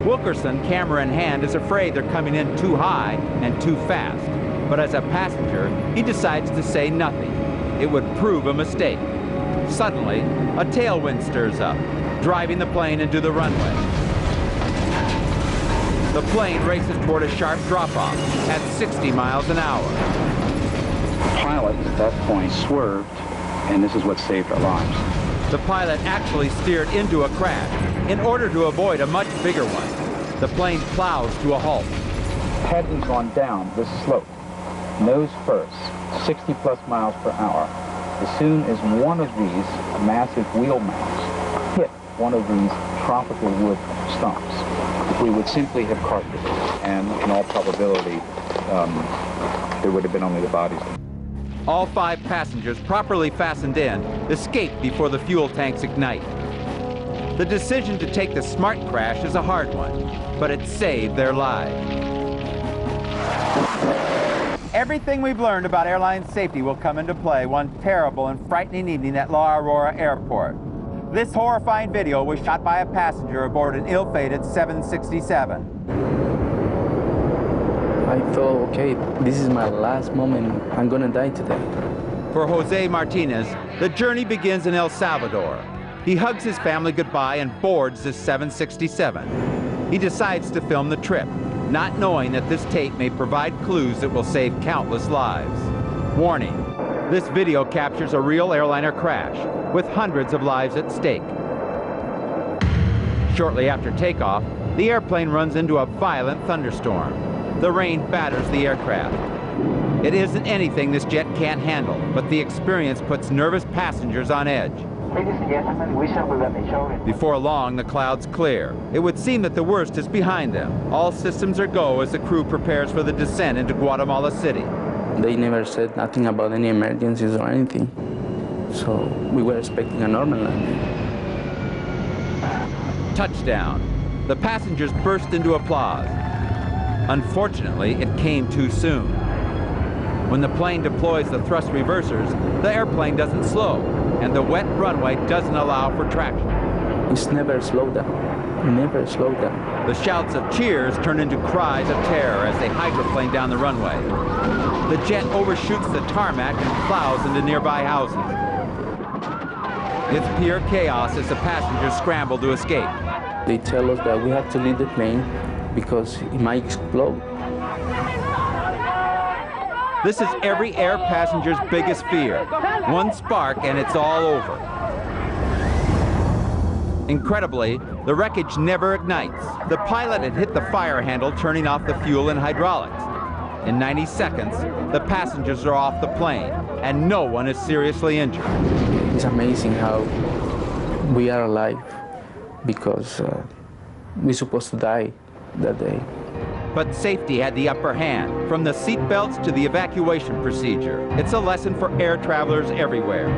Wilkerson, camera in hand, is afraid they're coming in too high and too fast. But as a passenger, he decides to say nothing. It would prove a mistake. Suddenly, a tailwind stirs up, driving the plane into the runway. The plane races toward a sharp drop-off at 60 miles an hour. The pilot at that point swerved, and this is what saved our lives. The pilot actually steered into a crash in order to avoid a much bigger one. The plane plows to a halt. Had we gone down this slope, nose first, 60+ miles per hour, as soon as one of these massive wheel mounts hit one of these tropical wood stumps, we would simply have carted it, and in all probability, there would have been only the bodies. All 5 passengers, properly fastened in, escaped before the fuel tanks ignite. The decision to take the smart crash is a hard one, but it saved their lives. Everything we've learned about airline safety will come into play one terrible and frightening evening at La Aurora Airport. This horrifying video was shot by a passenger aboard an ill-fated 767. I thought, okay, this is my last moment. I'm gonna die today. For Jose Martinez, the journey begins in El Salvador. He hugs his family goodbye and boards this 767. He decides to film the trip, not knowing that this tape may provide clues that will save countless lives. Warning, this video captures a real airliner crash with hundreds of lives at stake. Shortly after takeoff, the airplane runs into a violent thunderstorm. The rain batters the aircraft. It isn't anything this jet can't handle, but the experience puts nervous passengers on edge. Ladies and gentlemen, we shall be letting show. Before long, the clouds clear. It would seem that the worst is behind them. All systems are go as the crew prepares for the descent into Guatemala City. They never said nothing about any emergencies or anything. So we were expecting a normal landing. Touchdown. The passengers burst into applause. Unfortunately, it came too soon. When the plane deploys the thrust reversers, the airplane doesn't slow, and the wet runway doesn't allow for traction. It's never slowed down. Never slowed down. The shouts of cheers turn into cries of terror as they hydroplane down the runway. The jet overshoots the tarmac and plows into nearby houses. It's pure chaos as the passengers scramble to escape. They tell us that we have to leave the plane because it might explode. This is every air passenger's biggest fear. One spark and it's all over. Incredibly, the wreckage never ignites. The pilot had hit the fire handle, turning off the fuel and hydraulics. In 90 seconds, the passengers are off the plane, and no one is seriously injured. It's amazing how we are alive because we're supposed to die that day. But safety had the upper hand, from the seat belts to the evacuation procedure. It's a lesson for air travelers everywhere.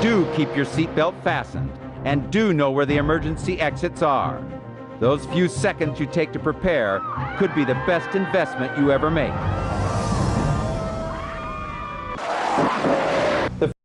Do keep your seatbelt fastened, and do know where the emergency exits are. Those few seconds you take to prepare could be the best investment you ever make.